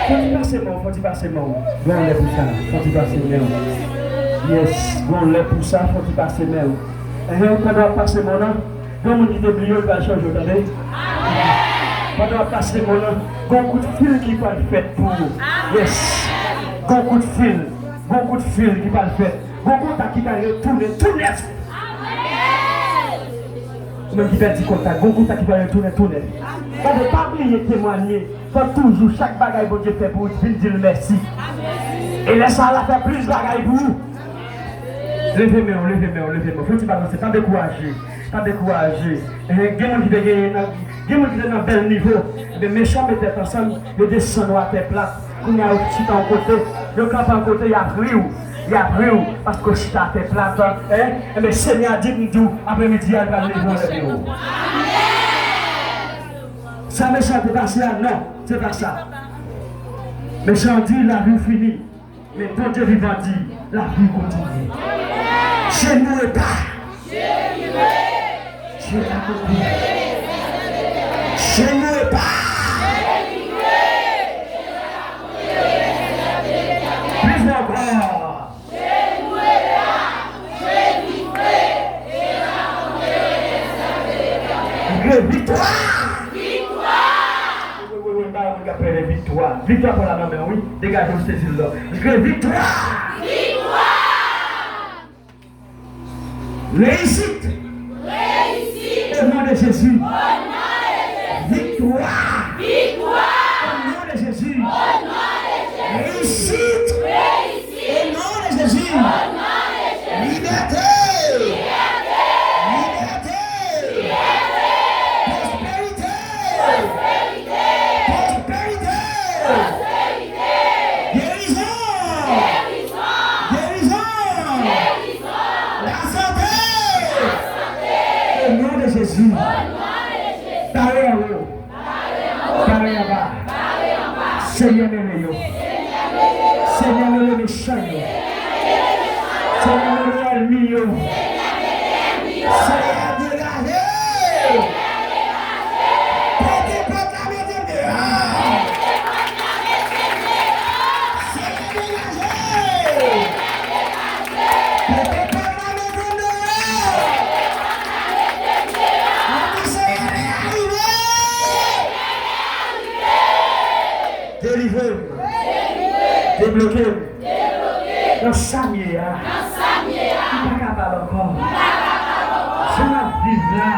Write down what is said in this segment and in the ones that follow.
Faut-il passer mon. Bon, on est pour ça. Faut-il passer mon. Yes, bon, on est pour ça. Faut-il passer mon. Pendant passer mon nom, quand on dit de oublier, il va changer, vous entendez? Pendant passer mon nom, bon coup de fil qui va le faire pour vous. Yes, bon coup de fil qui va le faire. Bon contact qui va retourner tout net. Même qui perd du contact, bon contact qui va retourner. Quand ne pas oublier témoigner, quand toujours chaque bagaille que Dieu fait pour vous, dire merci. Et laisse ça la faire plus de bagaille pour vous. Levez-moi. Faut-il pas lancer, pas décourager. Il y a des gens qui sont dans un bel niveau. Les méchants mettent ensemble, ils descendent à terre plate. Quand il y a un petit en côté, le camp en côté, il y a pris parce que si tu as terre plate, et le Seigneur a dit nous après-midi, il va lever le haut. Ça méchant est passé là, non, c'est pas ça. Méchant dit la vie finie, mais bon Dieu vivant dit la vie continue. Chez nous et pas. Chez nous et pas. Plus encore. Victoire. Victoire pour la main, oui. Dégagez vous ces îles-là. Victoire. Réussite. Au nom de Jésus. Victoire. Au nom de Jésus. Réussite. Au nom de Jésus. Liberté. Jésus. Parlez en haut. Parlez en bas. Seigneur mes Seigneur mes méchants. Seigneur mes ennemis. Seigneur dégagez. Débloqué. Dans Samuel. Pas capable encore. Je vais vivre là.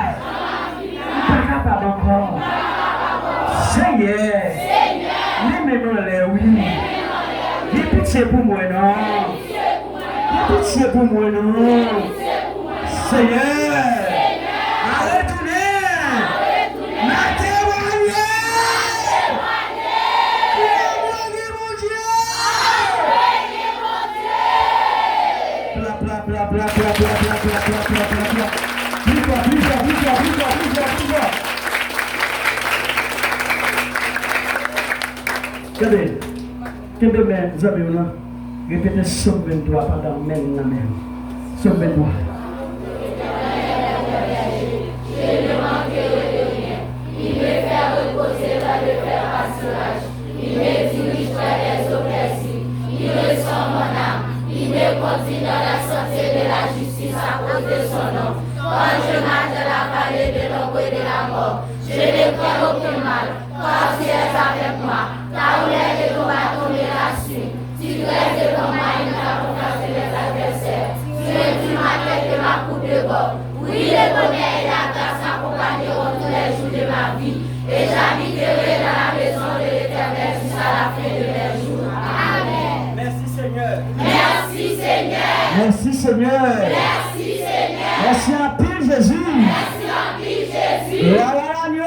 Pas capable encore. Seigneur. Même les oui. Dis pitié pour moi, non. Dis pitié pour moi, non. Seigneur. Arrête-nous. Regardez, que demain, vous avez répétez Somme 23 pendant même. Somme 23. Il me fait reposer dans le fer pâturage. Il me dirige vers les oppressés. Il ressent mon âme. Il me conduit dans la santé de la justice à cause de son nom. Quand je marche dans la vallée de l'ombre et de la mort, je ne crains aucun mal, car tu es avec moi. Ta roulette et ton bâton me rassurent. Tu dresses devant moi une abondance de mes adversaires. Tu réduis ma tête et ma coupe de bord. Oui, le bonheur et la grâce m'accompagneront tous les jours de ma vie. Et j'habiterai dans la maison de l'Éternel jusqu'à la fin de mes jours. Amen. Merci Seigneur. Merci Seigneur. Merci Seigneur. Merci Seigneur. Merci en pile Jésus. Merci en pile Jésus. Gloire à l'agneau.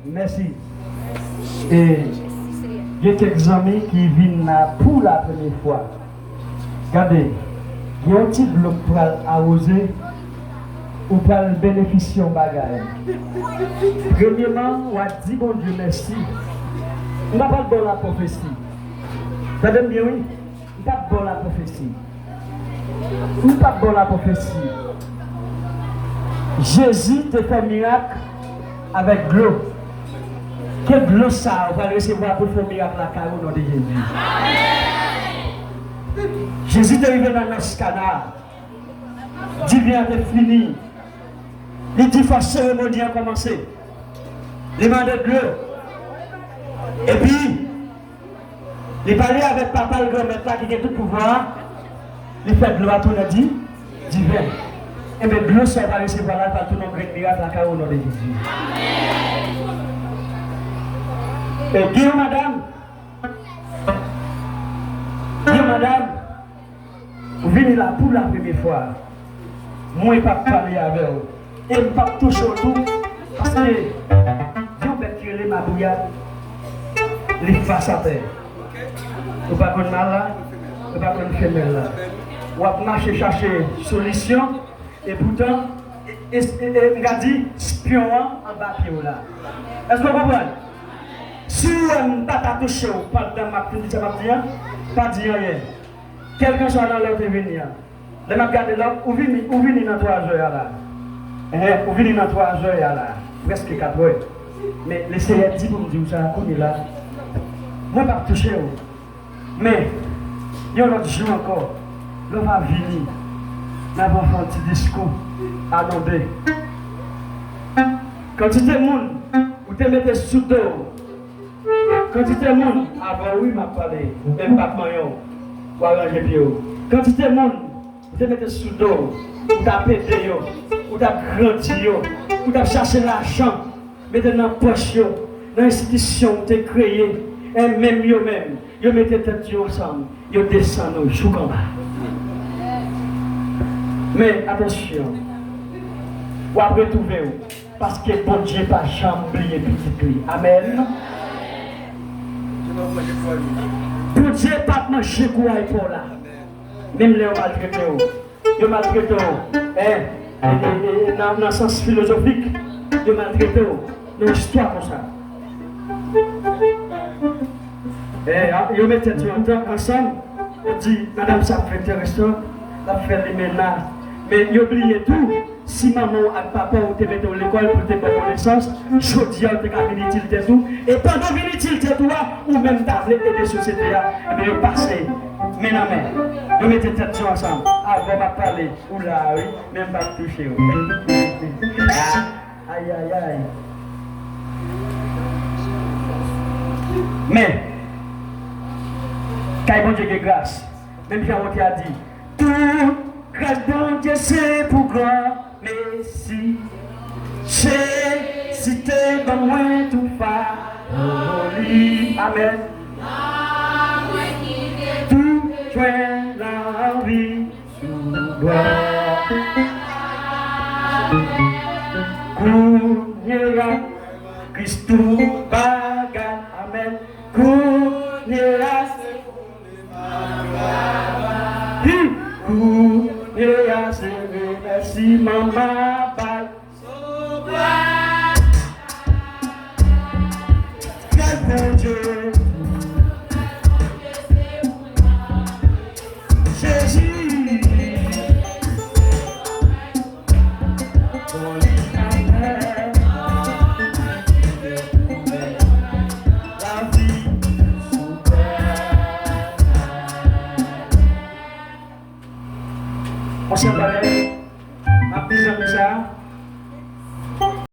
Merci. Et il y a quelques amis qui viennent là pour la première fois. Regardez, il y a un petit bloc pour arroser ou pour bénéficier en bagaille. Premièrement, on a dit bon Dieu merci. On n'a pas de la prophétie. Ça donne bien, oui? On n'a pas de la prophétie. On n'a pas de la prophétie. Jésus te fait miracle avec l'eau. Que gloire ça va recevoir pour faire miracle la carrière au nom de Jésus. Jésus est arrivé dans notre canard. Divin est fini. Les différentes cérémonies ont commencé. Les mains de bleu. Et puis, il parlait avec papa le grand-mère qui a tout pouvoir. Il fait gloire à tout le dit divin. Et bien, gloire ça va recevoir là par tout le monde miracle la carrière au nom de Jésus. Et Guillaume madame, vous venez là pour la première fois. Moi, je ne vais pas parler avec vous. Et je ne vais pas toucher au tout. Parce que Dieu peut tirer ma bouillade. Les face à terre. Vous ne pouvez pas mal là, vous ne pouvez pas faire mal là. Vous pouvez marcher chercher solution. Et pourtant, on a dit spion en bas pied là. Est-ce que vous comprenez? Si vous ne pas touché, pas dans ma petite pas dire rien. Quelqu'un soit dans l'autre venir. Les m'a regardé là, où venez dans 3 heures là. Où venez dans 3 heures là. Presque 4 heures. Mais laissez-les dire pour me dire où ça a là. Moi, pas touché. Mais, il y a un autre jour encore. L'on va venir. Nous avons fait un petit discours à Nobé. Quand tu es monde, vous te mettez sous dos. Quand tu es monde, avant oui, m'a parlé. Même pas maillot. Pour arranger pied. Quand tu es monde, vous te mettez sous dos. Vous t'avez pété, vous t'avez grandi, vous t'avez cherché l'argent. Mettez dans la poche, dans l'institution, vous t'avez créé. Et même eux-mêmes, ils mettaient tête ensemble, ils descendent au jour en bas. Mais attention, vous avez retrouvé parce que bon Dieu n'a pas jamais oublié petit lui. Amen. Bon Dieu n'a pas mangé quoi pour là. Même les maltraités, ils maltraités. Dans le sens philosophique, ils maltraités. Dans l'histoire comme ça. Ils mettent ensemble, ils disent, madame, ça fait intéressant, ça fait les ménages. Mais ils oublient tout. Si maman et papa ont été mis à l'école pour te faire connaissance, je dis à eux qu'ils ont utilité tout. Et pendant qu'ils ont utilité tout, ou même tablette et des sociétés, ils passent main à main. Ils mettent tête ensemble. Avant de parler, ou là, oui, même pas toucher. Aïe, aïe, aïe. Mais, quand bon Dieu grâce, même Pierre a dit, tout grâce bon Dieu c'est pour grand, mais c'est si t'es pas moins tout faire, amen. Tout joint la vie sous toi. Kounyera Christou bagan, amen. Kounyera Kounyera merci maman bye. Quel bon Dieu, Jésus. On s'est parlé, ma prise en ça.